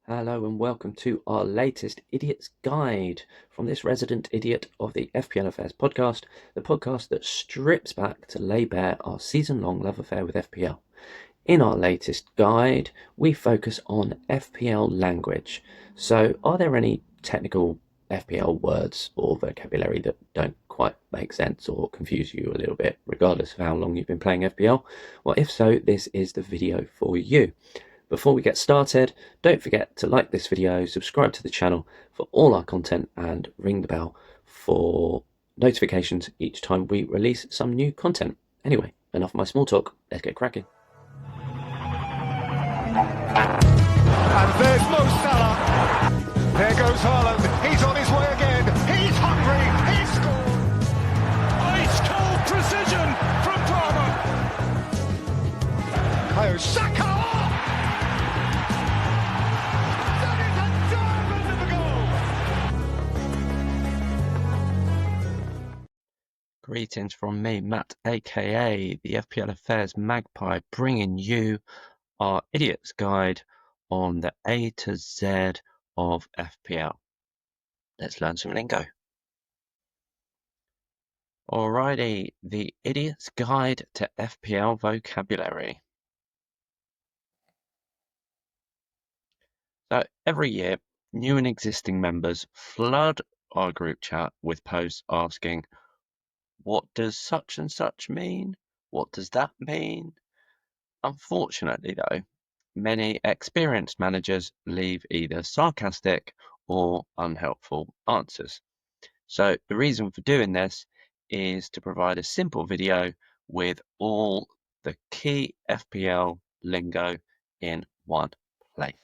Hello and welcome to our latest Idiot's Guide from this resident idiot of the FPL Affairs podcast, the podcast that strips back to lay bare our season-long love affair with FPL. In our latest guide, we focus on FPL language. So, are there any technical FPL words or vocabulary that don't quite make sense or confuse you a little bit, regardless of how long you've been playing FPL? Well, if so, this is the video for you. Before we get started, don't forget to like this video, subscribe to the channel for all our content, and ring the bell for notifications each time we release some new content. Anyway, enough of my small talk, let's get cracking. And there's Mo Salah. There goes Haaland. He's on his way again. He's hungry. He's scored. Ice cold precision from Palmer. Kayo Saka. That is a diamond in the goal. Greetings from me, Matt, aka the FPL Affairs Magpie, bringing you our Idiot's Guide on the A to Z of FPL. Let's learn some lingo. Alrighty, the Idiot's Guide to FPL vocabulary. So every year, new and existing members flood our group chat with posts asking, what does such and such mean? What does that mean? Unfortunately, though, many experienced managers leave either sarcastic or unhelpful answers. So the reason for doing this is to provide a simple video with all the key FPL lingo in one place.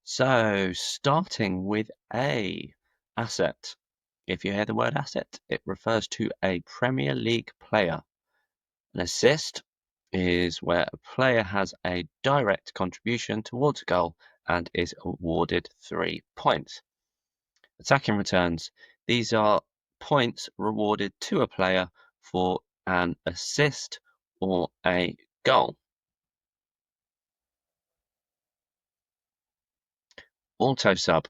So starting with A, asset. If you hear the word asset, it refers to a Premier League player. An assist is where a player has a direct contribution towards a goal and is awarded 3 points. Attacking returns. These are points rewarded to a player for an assist or a goal. Auto sub.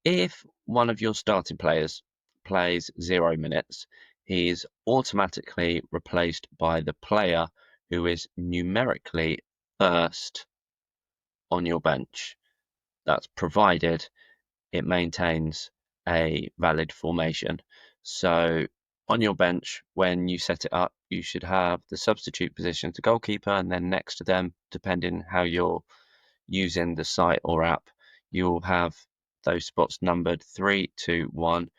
If one of your starting players plays 0 minutes, he is automatically replaced by the player who is numerically first on your bench. That's provided it maintains a valid formation. So on your bench, when you set it up, you should have the substitute position to goalkeeper, and then next to them, depending how you're using the site or app, you'll have those spots numbered 3, 2, 1,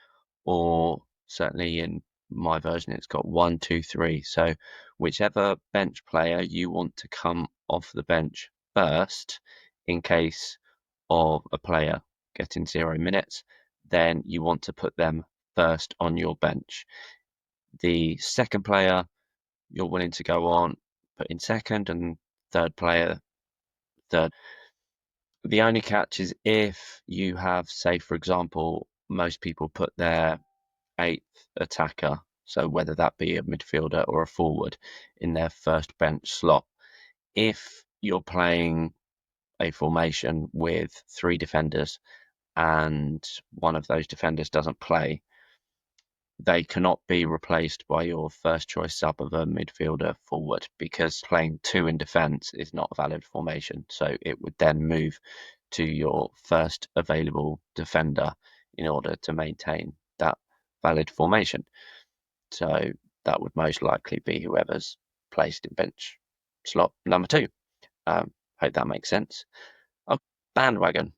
or certainly in my version, it's got 1, 2, 3. So whichever bench player you want to come off the bench first, in case of a player getting 0 minutes, then you want to put them first on your bench. The second player you're willing to go on, put in second, and third player third. The only catch is if you have, say, for example, most people put their 8th attacker, so whether that be a midfielder or a forward, in their first bench slot. If you're playing a formation with 3 defenders and one of those defenders doesn't play, they cannot be replaced by your first choice sub of a midfielder forward, because playing 2 in defence is not a valid formation. So it would then move to your first available defender in order to maintain that valid formation. So that would most likely be whoever's placed in bench slot number 2. Hope that makes sense. Bandwagon.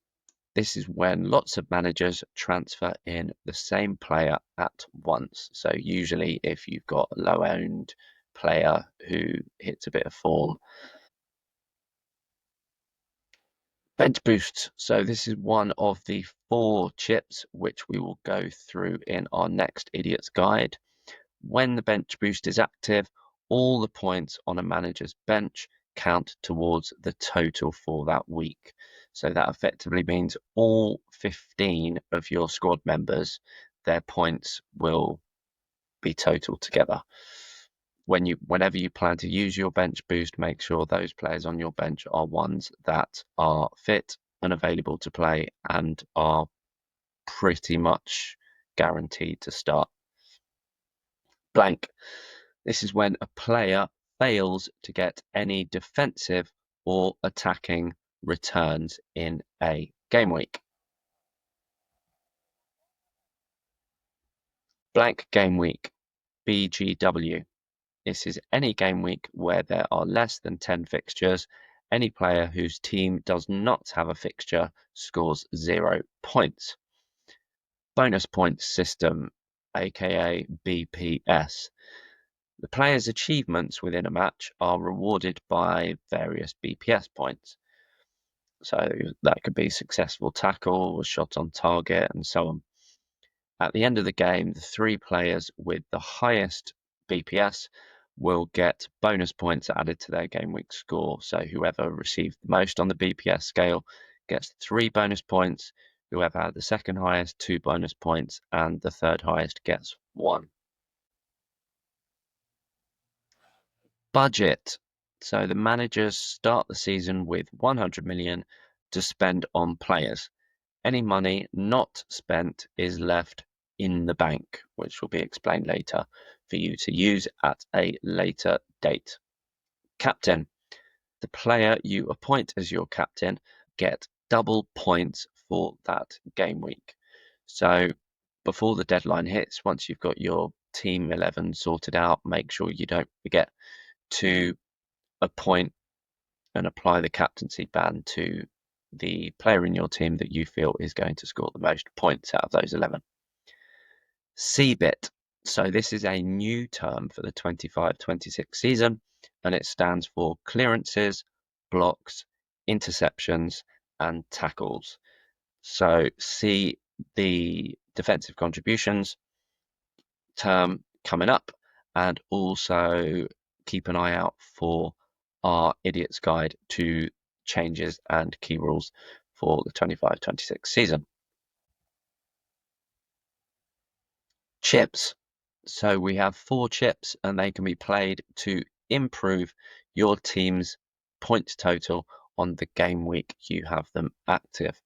This is when lots of managers transfer in the same player at once. So usually if you've got a low-owned player who hits a bit of form. Bench boosts. So this is one of the 4 chips which we will go through in our next Idiot's Guide. When the bench boost is active, all the points on a manager's bench count towards the total for that week. So that effectively means all 15 of your squad members, their points will be total together. Whenever you plan to use your bench boost, make sure those players on your bench are ones that are fit and available to play and are pretty much guaranteed to start. Blank. This is when a player fails to get any defensive or attacking returns in a game week. Blank game week, BGW. This is any game week where there are less than 10 fixtures. Any player whose team does not have a fixture scores 0 points. Bonus points system, aka BPS. The player's achievements within a match are rewarded by various BPS points. So that could be successful tackle, shot on target, and so on. At the end of the game, the 3 players with the highest BPS will get bonus points added to their game week score. So whoever received the most on the BPS scale gets 3 bonus points. Whoever had the second highest, 2 bonus points, and the third highest gets 1. Budget. So the managers start the season with 100 million to spend on players. Any money not spent is left in the bank, which will be explained later, for you to use at a later date. Captain. The player you appoint as your captain get double points for that game week. So before the deadline hits, once you've got your team 11 sorted out, make sure you don't forget to appoint and apply the captaincy ban to the player in your team that you feel is going to score the most points out of those 11. CBIT. So this is a new term for the 25-26 season, and it stands for clearances, blocks, interceptions, and tackles. So see the defensive contributions term coming up, and also keep an eye out for our Idiot's Guide to changes and key rules for the 25-26 season. Chips. So we have 4 chips, and they can be played to improve your team's points total on the game week you have them active.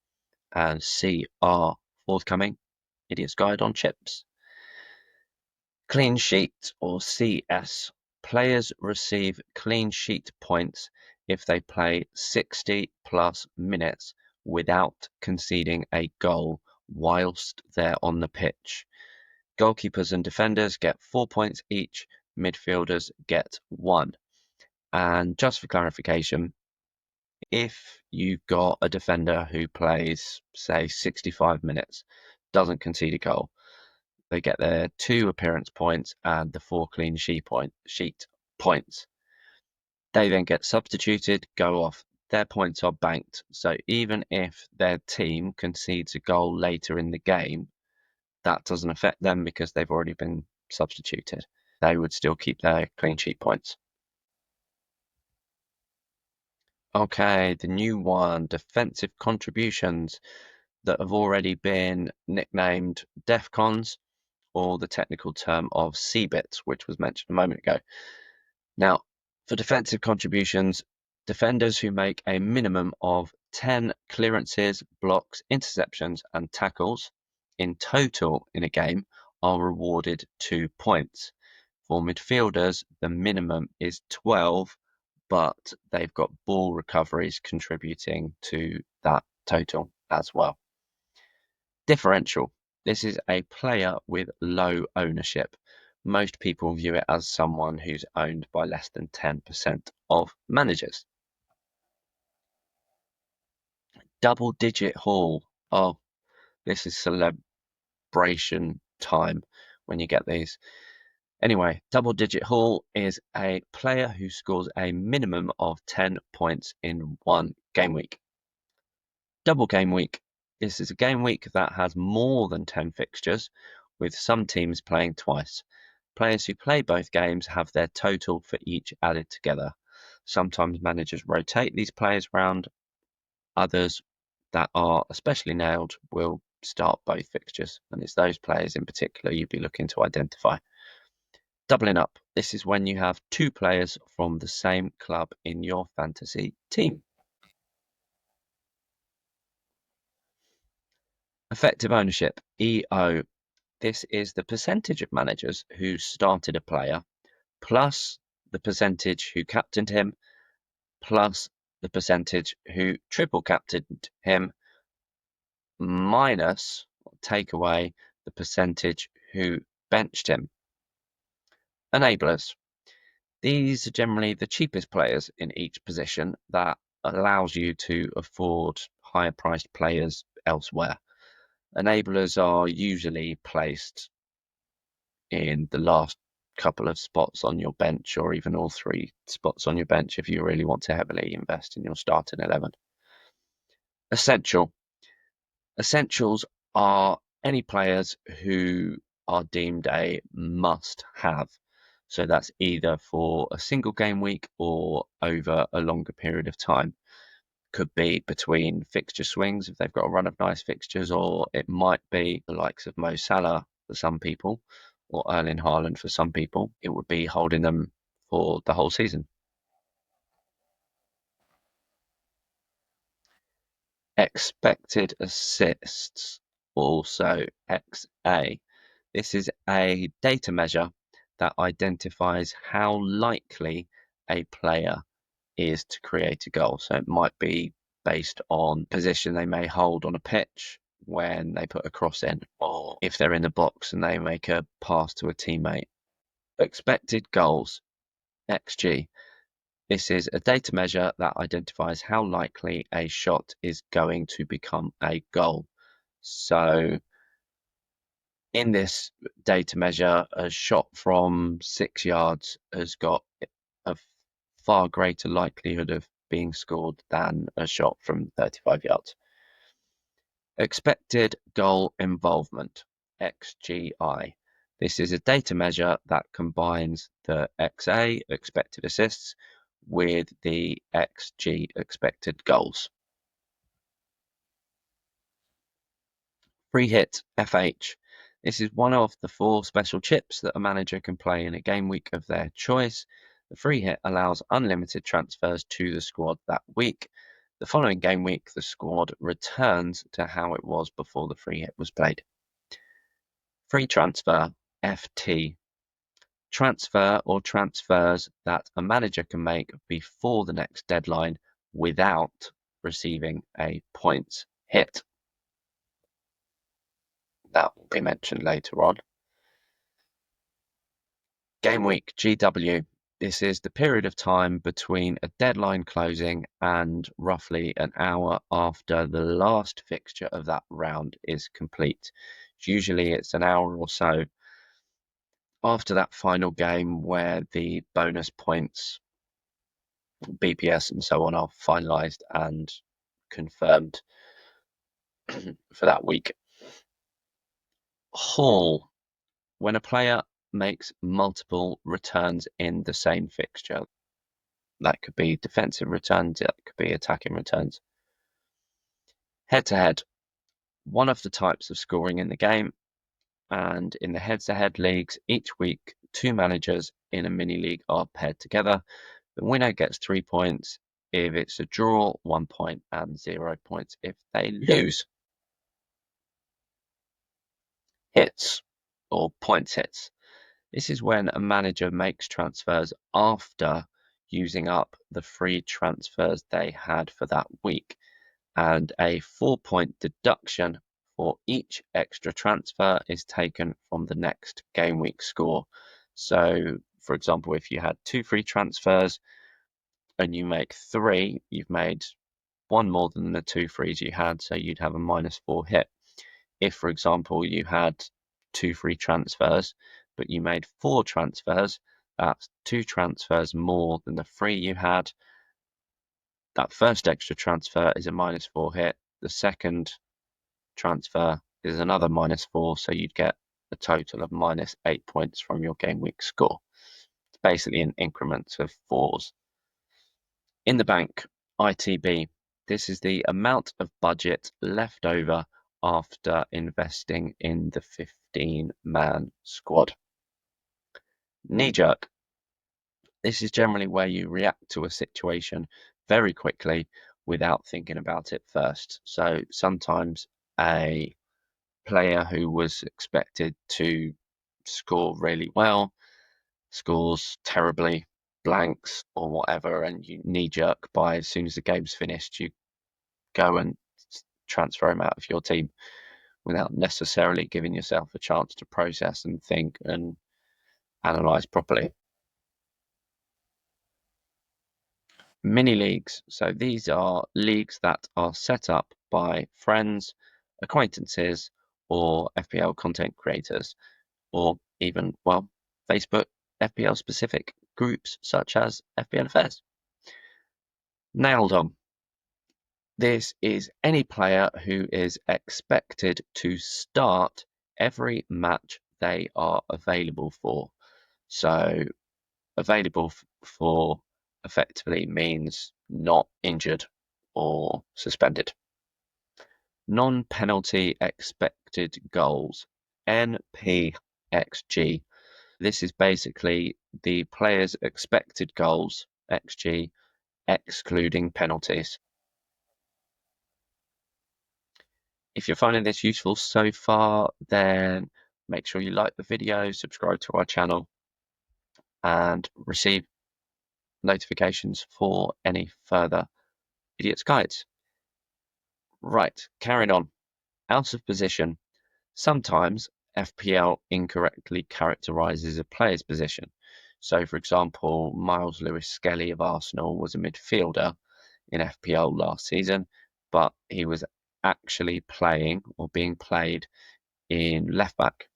And see our forthcoming Idiot's Guide on chips. Clean sheet, or CS. Players receive clean sheet points if they play 60 plus minutes without conceding a goal whilst they're on the pitch. Goalkeepers and defenders get 4 points each, midfielders get 1. And just for clarification, if you've got a defender who plays, say, 65 minutes, doesn't concede a goal, they get their 2 appearance points and the 4 clean sheet points. They then get substituted, go off. Their points are banked. So even if their team concedes a goal later in the game, that doesn't affect them because they've already been substituted. They would still keep their clean sheet points. Okay, the new one, defensive contributions that have already been nicknamed DEFCONs, or the technical term of CBITs, which was mentioned a moment ago. Now, for defensive contributions, defenders who make a minimum of 10 clearances, blocks, interceptions, and tackles in total in a game are rewarded 2 points. For midfielders, the minimum is 12, but they've got ball recoveries contributing to that total as well. Differential. This is a player with low ownership. Most people view it as someone who's owned by less than 10% of managers. Double digit haul. Oh, this is celebration time when you get these. Anyway, double digit haul is a player who scores a minimum of 10 points in one game week. Double game week. This is a game week that has more than 10 fixtures, with some teams playing twice. Players who play both games have their total for each added together. Sometimes managers rotate these players around. Others that are especially nailed will start both fixtures, and it's those players in particular you'd be looking to identify. Doubling up. This is when you have two players from the same club in your fantasy team. Effective ownership, EO. This is the percentage of managers who started a player plus the percentage who captained him plus the percentage who triple captained him minus or take away the percentage who benched him. Enablers. These are generally the cheapest players in each position that allows you to afford higher priced players elsewhere. Enablers are usually placed in the last couple of spots on your bench, or even all three spots on your bench if you really want to heavily invest in your starting 11. Essential. Essentials are any players who are deemed a must-have. So that's either for a single game week or over a longer period of time. Could be between fixture swings if they've got a run of nice fixtures, or it might be the likes of Mo Salah for some people, or Erling Haaland for some people. It would be holding them for the whole season. Expected assists, also XA. This is a data measure that identifies how likely a player is to create a goal. So it might be based on position they may hold on a pitch when they put a cross in, or if they're in the box and they make a pass to a teammate. Expected goals, XG. This is a data measure that identifies how likely a shot is going to become a goal. So in this data measure, a shot from 6 yards has got a far greater likelihood of being scored than a shot from 35 yards. Expected goal involvement, XGI. This is a data measure that combines the XA, expected assists, with the XG, expected goals. Free hit, FH. This is one of the 4 special chips that a manager can play in a game week of their choice. The free hit allows unlimited transfers to the squad that week. The following game week, the squad returns to how it was before the free hit was played. Free transfer, FT. Transfer or transfers that a manager can make before the next deadline without receiving a points hit. That will be mentioned later on. Game week, GW. This is the period of time between a deadline closing and roughly an hour after the last fixture of that round is complete. Usually it's an hour or so after that final game where the bonus points, BPS and so on are finalised and confirmed for that week. Haul. When a player makes multiple returns in the same fixture. That could be defensive returns, that could be attacking returns. Head-to-head, one of the types of scoring in the game, and in the head-to-head leagues, each week, 2 managers in a mini-league are paired together. The winner gets 3 points if it's a draw, 1 point, and 0 points if they lose. Hits, or points hits. This is when a manager makes transfers after using up the free transfers they had for that week, and a 4-point deduction for each extra transfer is taken from the next game week score. So, for example, if you had 2 free transfers and you make 3, you've made 1 more than the 2 frees you had, so you'd have a -4 hit. If, for example, you had 2 free transfers, but you made 4 transfers, that's 2 transfers more than the 3 you had. That first extra transfer is a -4 hit. The second transfer is another -4, so you'd get a total of -8 points from your game week score. It's basically in increments of 4s. In the bank, ITB. This is the amount of budget left over after investing in the 15-man squad. Knee jerk. This is generally where you react to a situation very quickly without thinking about it first. So sometimes a player who was expected to score really well scores terribly, blanks or whatever, and you knee jerk by as soon as the game's finished, you go and transfer him out of your team without necessarily giving yourself a chance to process and think and analyze properly. Mini leagues. So these are leagues that are set up by friends, acquaintances, or FPL content creators, or even, well, Facebook FPL specific groups such as FPL Affairs. Nailed on. This is any player who is expected to start every match they are available for. So available for effectively means not injured or suspended. Non-penalty expected goals, NPXG. This is basically the player's expected goals, XG, excluding penalties. If you're finding this useful so far, then make sure you like the video, subscribe to our channel, and receive notifications for any further idiots guides. Right, carrying on. Out of position. Sometimes FPL incorrectly characterizes a player's position. So, for example, Miles Lewis-Skelly of Arsenal was a midfielder in FPL last season, but he was actually playing or being played in left back.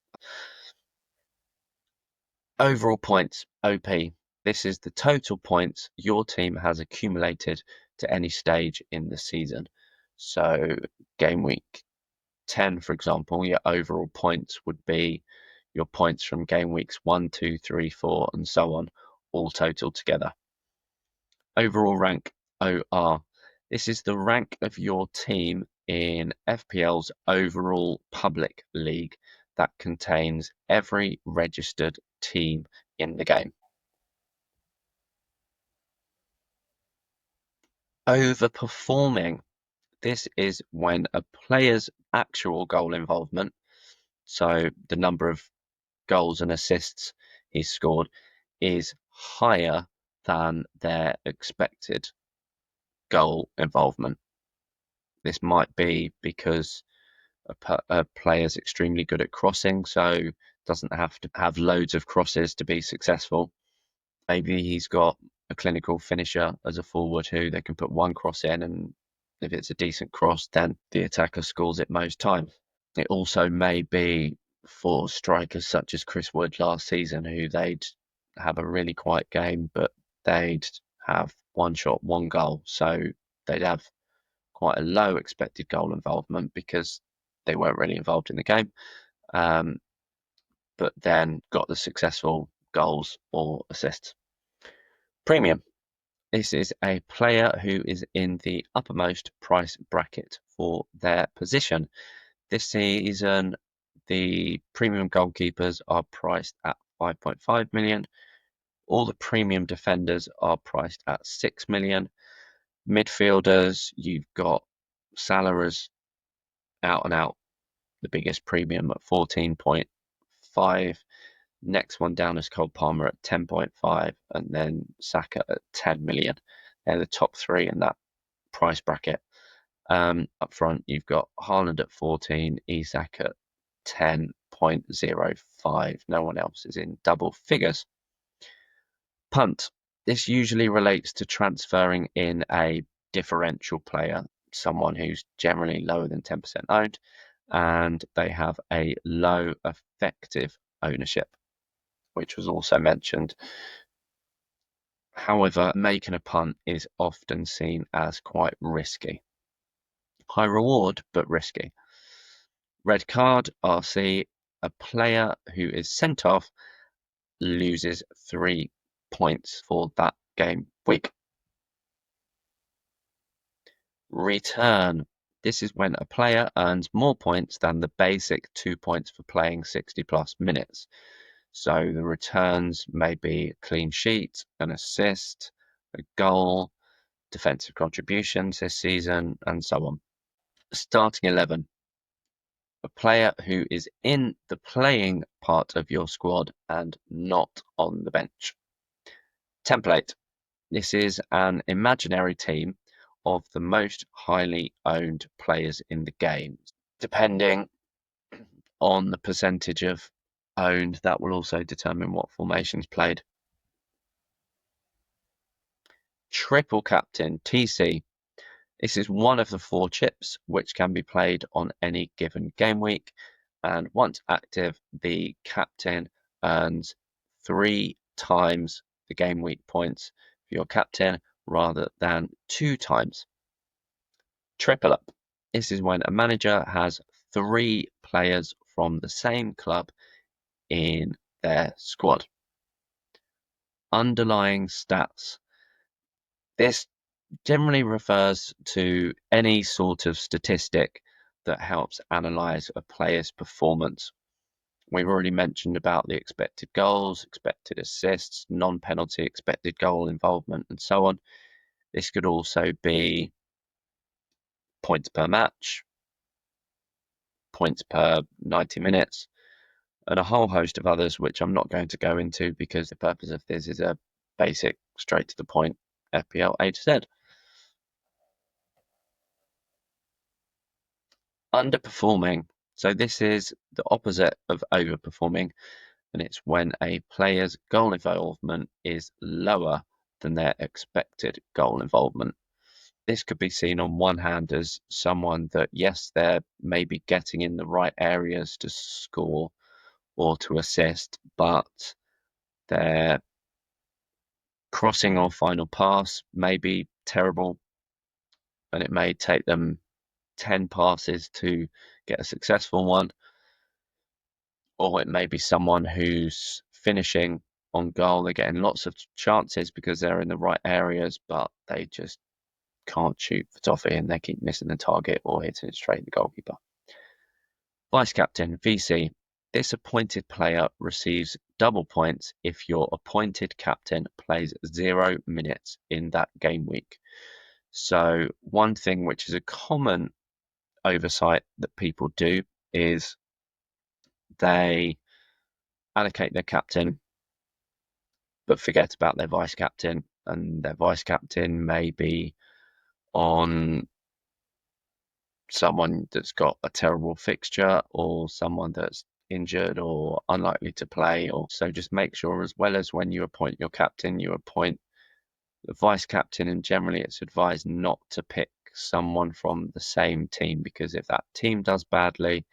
Overall points, OP. This is the total points your team has accumulated to any stage in the season. So, game week 10, for example, your overall points would be your points from game weeks 1, 2, 3, 4, and so on, all total together. Overall rank, OR. This is the rank of your team in FPL's overall public league that contains every registered team in the game. Overperforming. This is when a player's actual goal involvement, so the number of goals and assists he's scored, is higher than their expected goal involvement. This might be because a player's extremely good at crossing, so doesn't have to have loads of crosses to be successful. Maybe he's got a clinical finisher as a forward who they can put one cross in, and if it's a decent cross, then the attacker scores it most times. It also may be for strikers such as Chris Wood last season, who they'd have a really quiet game, but they'd have one shot, one goal. So they'd have quite a low expected goal involvement because they weren't really involved in the game, but then got the successful goals or assists. Premium. This is a player who is in the uppermost price bracket for their position. This season, the premium goalkeepers are priced at 5.5 million. All the premium defenders are priced at 6 million. Midfielders, you've got Salah as out and out the biggest premium at 14.5. Next one down is Cole Palmer at 10.5, and then Saka at 10 million. They're the top three in that price bracket. Up front, you've got Haaland at 14, Isak at 10.05. No one else is in double figures. Punt. This usually relates to transferring in a differential player, someone who's generally lower than 10% owned, and they have a low effective ownership, which was also mentioned. However, making a punt is often seen as quite risky. High reward, but risky. Red card, RC, a player who is sent off loses 3 points for that game week. Return. This is when a player earns more points than the basic 2 points for playing 60 plus minutes. So the returns may be a clean sheet, an assist, a goal, defensive contributions this season, and so on. Starting 11. A player who is in the playing part of your squad and not on the bench. Template. This is an imaginary team of the most highly owned players in the game. Depending on the percentage of owned, that will also determine what formation's played. Triple Captain, TC. This is one of the 4 chips which can be played on any given game week, and once active, the captain earns 3 times the game week points for your captain rather than 2 times. Triple up. This is when a manager has 3 players from the same club in their squad. Underlying stats. This generally refers to any sort of statistic that helps analyze a player's performance. We've already mentioned about the expected goals, expected assists, non-penalty expected goal involvement, and so on. This could also be points per match, points per 90 minutes, and a whole host of others, which I'm not going to go into because the purpose of this is a basic, straight to the point FPL A to Z. Underperforming. So this is the opposite of overperforming, and it's when a player's goal involvement is lower than their expected goal involvement. This could be seen on one hand as someone that, yes, they're maybe getting in the right areas to score or to assist, but their crossing or final pass may be terrible, and it may take them 10 passes to get a successful one. Or it may be someone who's finishing on goal. They're getting lots of chances because they're in the right areas, but they just can't shoot for toffee and they keep missing the target or hitting it straight at the goalkeeper. Vice captain, VC. This appointed player receives double points if your appointed captain plays 0 minutes in that game week. So one thing which is a common oversight that people do is they allocate their captain but forget about their vice captain, and their vice captain may be on someone that's got a terrible fixture or someone that's injured or unlikely to play. Or so just make sure, as well as when you appoint your captain, you appoint the vice captain, and generally it's advised not to pick someone from the same team, because if that team does badly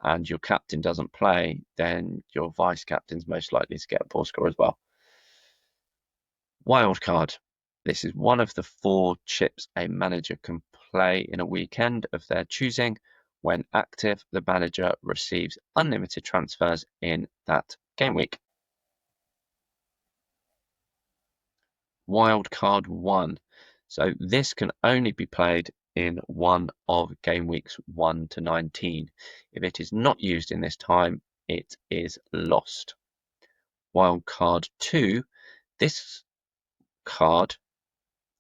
and your captain doesn't play, then your vice captain's most likely to get a poor score as well. Wildcard. This is one of the 4 chips a manager can play in a weekend of their choosing. When active, the manager receives unlimited transfers in that game week. Wildcard 1. So this can only be played in one of game weeks 1 to 19. If it is not used in this time, it is lost. Wildcard 2. This card,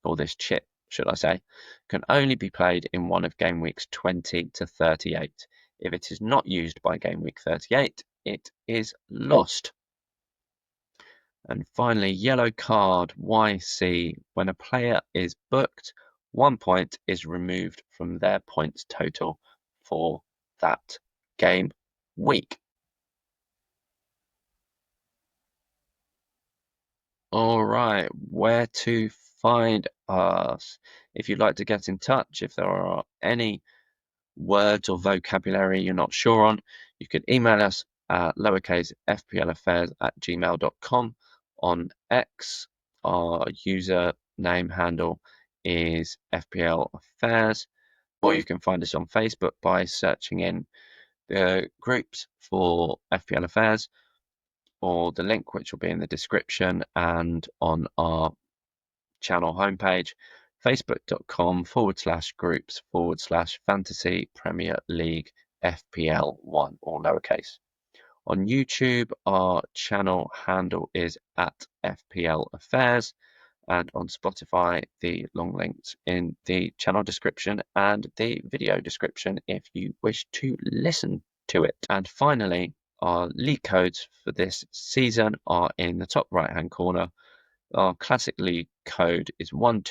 or this chip, should I say, can only be played in one of game weeks 20 to 38. If it is not used by game week 38, it is lost. And finally, yellow card YC. When a player is booked, 1 point is removed from their points total for that game week. All right, where to find us? If you'd like to get in touch, if there are any words or vocabulary you're not sure on, you can email us at lowercase fplaffairs@gmail.com. On X, our username handle is FPL Affairs, or you can find us on Facebook by searching in the groups for FPL Affairs, or the link which will be in the description and on our channel homepage, facebook.com/groups/fantasy Premier League FPL1, all lowercase. On YouTube, our channel handle is at FPL Affairs, and on Spotify, the long links in the channel description and the video description if you wish to listen to it. And finally, our league codes for this season are in the top right hand corner. Our classic league code is 12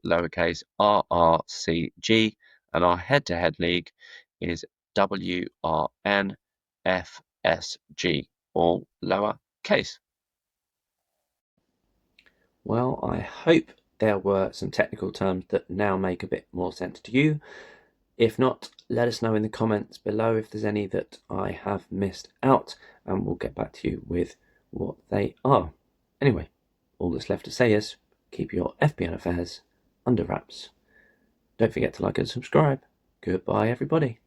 lowercase RRCG, and our head to head league is WRNFSG, all lower case. Well, I hope there were some technical terms that now make a bit more sense to you. If not, let us know in the comments below if there's any that I have missed out, and we'll get back to you with what they are. Anyway, all that's left to say is keep your FPL affairs under wraps. Don't forget to like and subscribe. Goodbye, everybody.